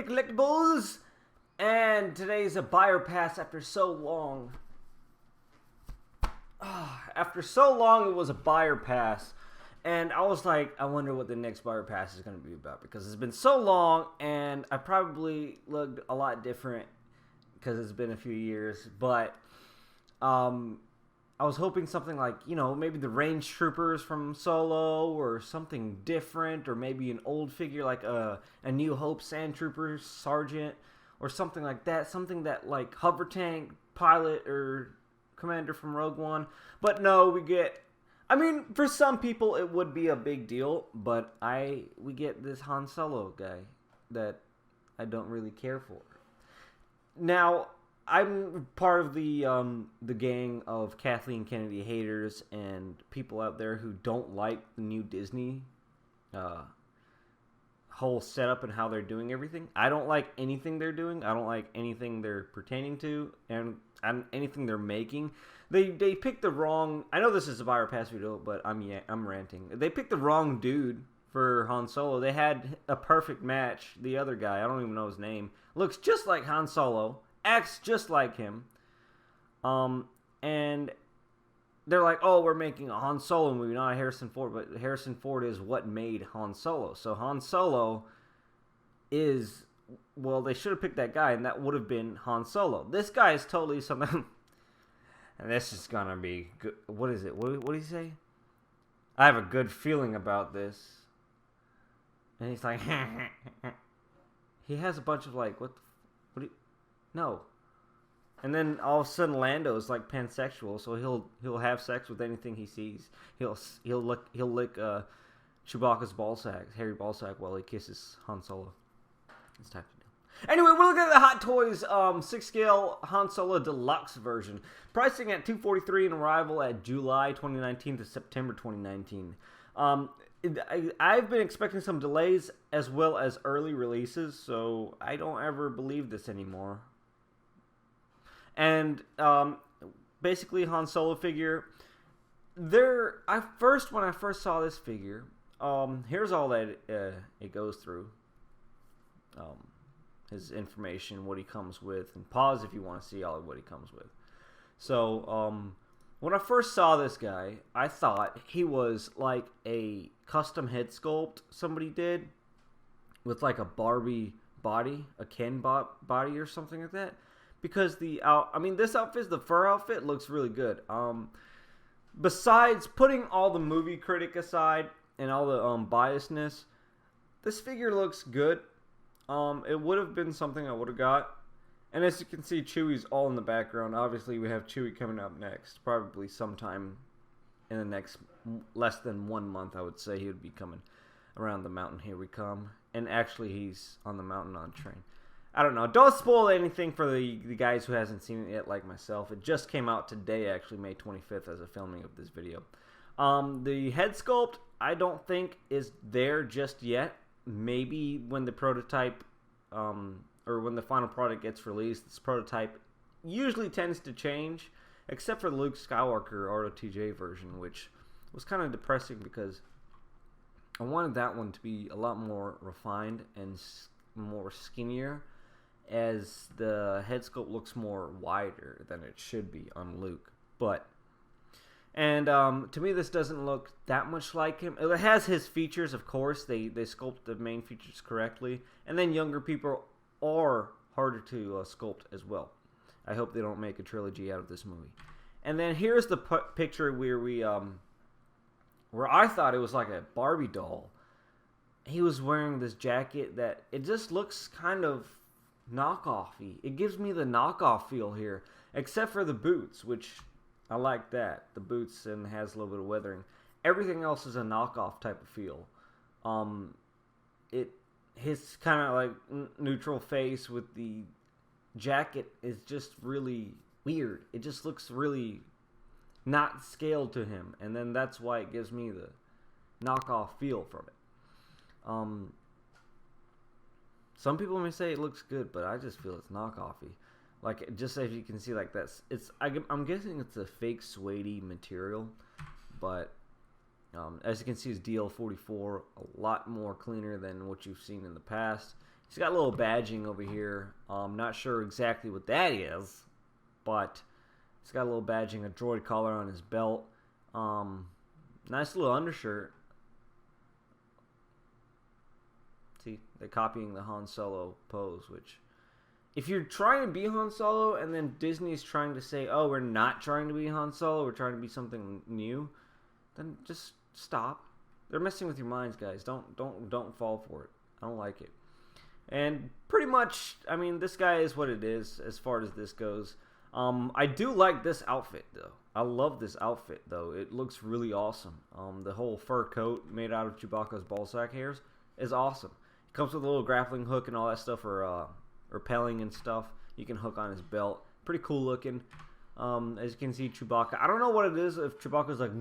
everybody, Collectibles! And today's a buyer pass after so long. After so long, it was a buyer pass. And I was like, I wonder what the next buyer pass is going to be about. Because it's been so long, and I probably looked a lot different because it's been a few years. But I was hoping something like, you know, maybe the Range Troopers from Solo or something different, or maybe an old figure like a New Hope Sand Trooper Sergeant or something like that. Something that like Hover Tank Pilot or Commander from Rogue One. But no, we get, I mean, for some people it would be a big deal, but we get this Han Solo guy that I don't really care for. Now, I'm part of the gang of Kathleen Kennedy haters and people out there who don't like the new Disney whole setup and how they're doing everything. I don't like anything they're doing. I don't like anything they're pertaining to and anything they're making. They picked the wrong. I know this is a buyer pass video, but I'm ranting. They picked the wrong dude for Han Solo. They had a perfect match. The other guy, I don't even know his name, looks just like Han Solo. Acts just like him, and they're like, oh, we're making a Han Solo movie, not a Harrison Ford, but Harrison Ford is what made Han Solo. So Han Solo is, well, they should have picked that guy, and that would have been Han Solo. This guy is totally something, and this is gonna be good. What is it? What did he say? I have a good feeling about this. And he's like, he has a bunch of like, no. And then all of a sudden Lando's like pansexual, so he'll have sex with anything he sees. He'll lick Chewbacca's ballsack, Harry ballsack, while he kisses Han Solo. This type of deal. Anyway, we're looking at the Hot Toys 6-scale Han Solo Deluxe version. Pricing at $243 and arrival at July 2019 to September 2019. I've been expecting some delays as well as early releases, so I don't ever believe this anymore. And basically, Han Solo figure. When I first saw this figure, here's all that it goes through. His information, what he comes with, and pause if you want to see all of what he comes with. So, when I first saw this guy, I thought he was like a custom head sculpt somebody did with like a Barbie body, a Ken body or something like that. Because this outfit, the fur outfit, looks really good. Besides putting all the movie critic aside and all the biasness, this figure looks good. It would have been something I would have got. And as you can see, Chewie's all in the background. Obviously, we have Chewie coming up next. Probably sometime in the next less than 1 month, I would say he would be coming around the mountain. Here we come. And actually, he's on the mountain on a train. I don't know. Don't spoil anything for the guys who hasn't seen it yet, like myself. It just came out today, actually, May 25th, as a filming of this video. The head sculpt, I don't think is there just yet. Maybe when the prototype, or when the final product gets released, this prototype usually tends to change, except for the Luke Skywalker ROTJ version, which was kind of depressing because I wanted that one to be a lot more refined and more skinnier, as the head sculpt looks more wider than it should be on Luke. To me, this doesn't look that much like him. It has his features, of course. They sculpt the main features correctly, and then younger people are harder to sculpt as well. I hope they don't make a trilogy out of this movie. And then here's the picture where I thought it was like a Barbie doll. He was wearing this jacket that it just looks kind of knockoffy. It gives me the knockoff feel here, except for the boots, which I like that. The boots and has a little bit of weathering. Everything else is a knockoff type of feel. His kind of like neutral face with the jacket is just really weird. It just looks really not scaled to him, and then that's why it gives me the knockoff feel from it. Some people may say it looks good, but I just feel it's knockoffy. Like, just as you can see, like that's I'm guessing it's a fake suede material, but as you can see, it's DL44, a lot more cleaner than what you've seen in the past. He's got a little badging over here. Not sure exactly what that is, but he's got a little badging, a droid collar on his belt. Nice little undershirt. See, they're copying the Han Solo pose, which, if you're trying to be Han Solo and then Disney's trying to say, oh, we're not trying to be Han Solo, we're trying to be something new, then just stop. They're messing with your minds, guys. Don't fall for it. I don't like it. And pretty much, I mean, this guy is what it is as far as this goes. I do like this outfit, though. I love this outfit, though. It looks really awesome. The whole fur coat made out of Chewbacca's ballsack hairs is awesome. It comes with a little grappling hook and all that stuff for rappelling and stuff. You can hook on his belt. Pretty cool looking. As you can see, Chewbacca. I don't know what it is if Chewbacca's like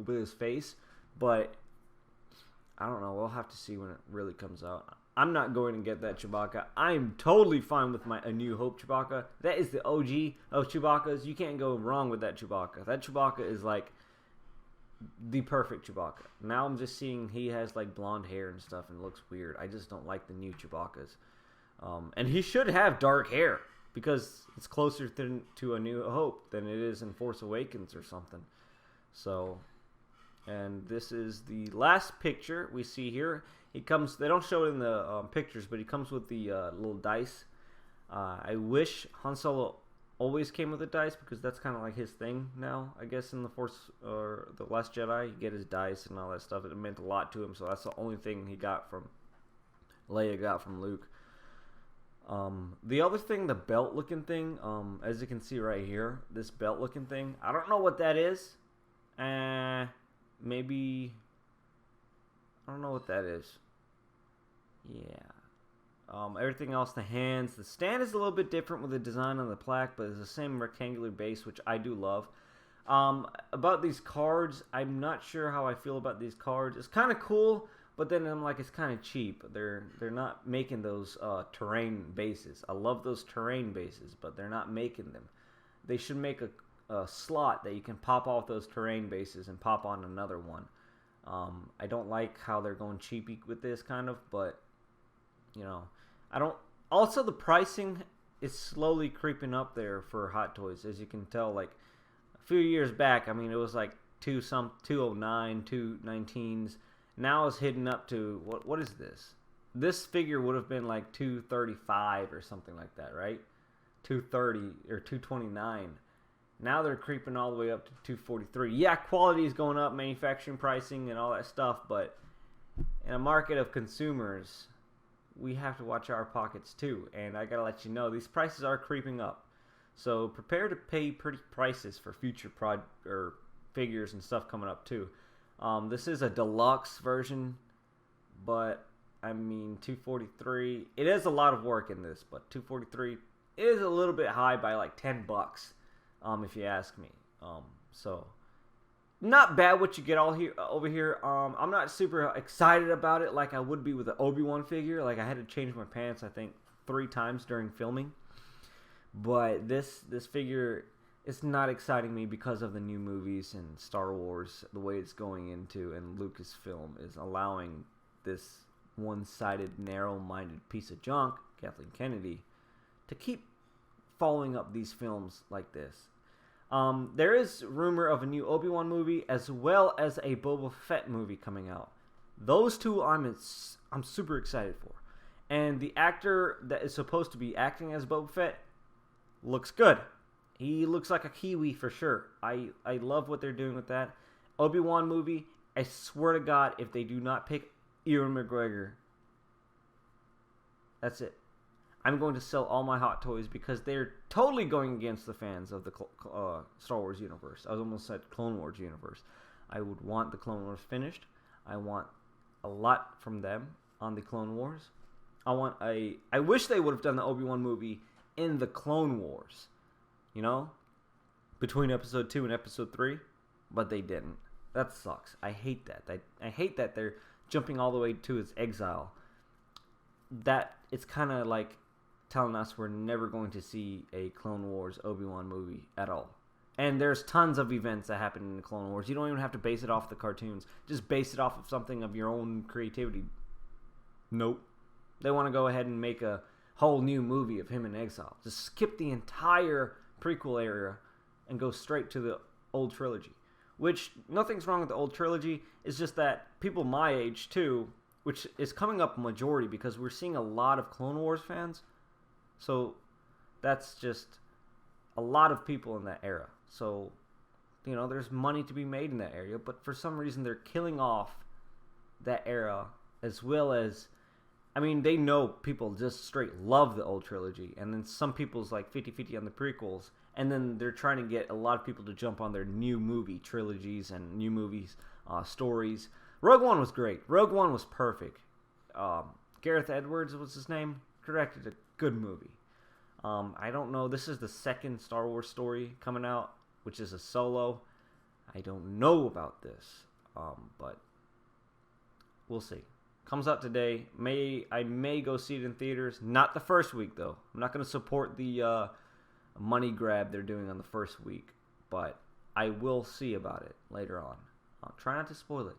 with his face, but I don't know. We'll have to see when it really comes out. I'm not going to get that Chewbacca. I'm totally fine with my A New Hope Chewbacca. That is the OG of Chewbacca's. You can't go wrong with that Chewbacca. That Chewbacca is like the perfect Chewbacca. Now I'm just seeing he has like blonde hair and stuff and it looks weird. I just don't like the new Chewbacca's. And he should have dark hair because it's closer to A New Hope than it is in Force Awakens or something. So, and this is the last picture we see here. He comes, they don't show it in the pictures, but he comes with the little dice. I wish Han Solo always came with the dice because that's kind of like his thing now, I guess, in the Force or the Last Jedi. You get his dice and all that stuff. It meant a lot to him, so that's the only thing he got from Leia, got from Luke. The other thing, the belt looking thing, as you can see right here, this belt looking thing, I don't know what that is. Maybe, I don't know what that is. Yeah. Everything else, the hands, the stand is a little bit different with the design on the plaque, but it's the same rectangular base, which I do love. About these cards, I'm not sure how I feel about these cards. It's kind of cool, but then I'm like, it's kind of cheap. They're not making those terrain bases. I love those terrain bases, but they're not making them. They should make a slot that you can pop off those terrain bases and pop on another one. I don't like how they're going cheapy with this kind of, but you know, I don't. Also, the pricing is slowly creeping up there for Hot Toys, as you can tell. Like a few years back, I mean, it was like 209, 219s. Now it's hitting up to what is this? This figure would have been like 235 or something like that, right? 230 or 229. Now they're creeping all the way up to 243. Yeah, quality is going up, manufacturing pricing and all that stuff, but in a market of consumers, we have to watch our pockets too. And I gotta let you know, these prices are creeping up. So prepare to pay pretty prices for future figures and stuff coming up too. This is a deluxe version, but I mean 243. It is a lot of work in this, but 243 is a little bit high by like $10. If you ask me. So not bad what you get over here. I'm not super excited about it like I would be with the Obi-Wan figure. Like I had to change my pants I think 3 times during filming. But this figure is not exciting me because of the new movies and Star Wars, the way it's going into, and Lucasfilm is allowing this one-sided, narrow-minded piece of junk, Kathleen Kennedy, to keep following up these films like this. There is rumor of a new Obi-Wan movie as well as a Boba Fett movie coming out. Those two I'm super excited for. And the actor that is supposed to be acting as Boba Fett looks good. He looks like a Kiwi for sure. I love what they're doing with that. Obi-Wan movie, I swear to God, if they do not pick Ewan McGregor, that's it. I'm going to sell all my Hot Toys because they're totally going against the fans of the Star Wars universe. I almost said Clone Wars universe. I would want the Clone Wars finished. I want a lot from them on the Clone Wars. I wish they would have done the Obi-Wan movie in the Clone Wars, you know, between episode 2 and episode 3, but they didn't. That sucks. I hate that. I hate that they're jumping all the way to his exile. That it's kind of like telling us we're never going to see a Clone Wars Obi-Wan movie at all. And there's tons of events that happen in the Clone Wars. You don't even have to base it off the cartoons. Just base it off of something of your own creativity. Nope. They want to go ahead and make a whole new movie of him in exile. Just skip the entire prequel era and go straight to the old trilogy. Which, nothing's wrong with the old trilogy. It's just that people my age, too, which is coming up majority because we're seeing a lot of Clone Wars fans. So, that's just a lot of people in that era. So, you know, there's money to be made in that area. But for some reason, they're killing off that era as well as... I mean, they know people just straight love the old trilogy. And then some people's like 50-50 on the prequels. And then they're trying to get a lot of people to jump on their new movie trilogies and new movies, stories. Rogue One was great. Rogue One was perfect. Gareth Edwards was his name. Directed a good movie. I don't know. This is the second Star Wars story coming out, which is a solo. I don't know about this, but we'll see. Comes out today. I may go see it in theaters. Not the first week, though. I'm not going to support the money grab they're doing on the first week, but I will see about it later on. I'll try not to spoil it.